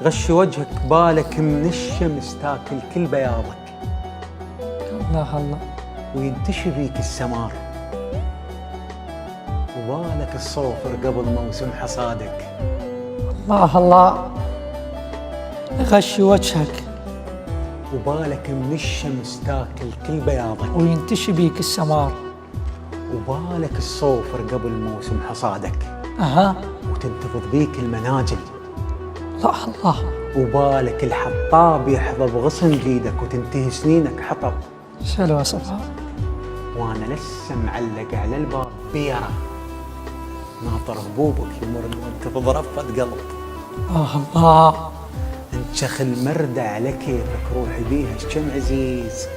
غش وجهك بالك من الشمس تاكل كل بياضك، الله الله. وينتشي بيك السمار، وبالك الصوفر قبل موسم حصادك. الله الله. غش وجهك وبالك من الشمس تاكل كل بياضك، وينتشي بيك السمار. وبالك الصوفر قبل موسم حصادك، أها. وتنتفض بيك المناجل. الله الله. وبالك الحطاب يحظى بغصن جيدك وتنتهي سنينك حطب. شلو يا صفار. وانا لسه معلق على الباب بيرة، ناطر هبوبك يمر وانت بضرفة قلب. الله. انشخ المردة على كيفك روحي بيها شكم عزيز.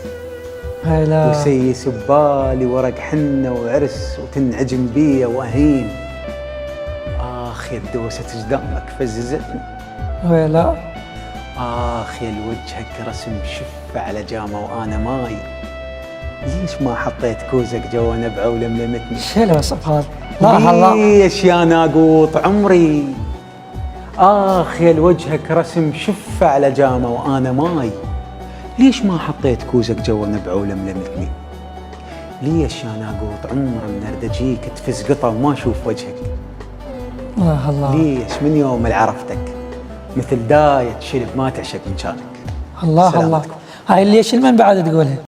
هلا. وسيس ببالي ورق حنة وعرس وتنعجم بيا واهين. اخ يا الدوسة جدامك فززتني. هلا. اخ يا لوجهك رسم شفة على جامة وانا ماي. ليش ما حطيت كوزك جوا نبعة ولملمتني؟ شلو يا صفار. الله الله. ليش يا ناقوط عمري؟ آخ يا لوجهك رسم شفة على جامة وأنا ماي. ليش ما حطيت كوزك جوا نبعة ولملمتني؟ ليش يا ناقوط عمر من أردجيك تفز قطة وما أشوف وجهك؟ الله الله. ليش من يوم اللي عرفتك مثل داية شلب ما تعشق من شانك؟ الله الله. هاي ليش من بعد تقولها؟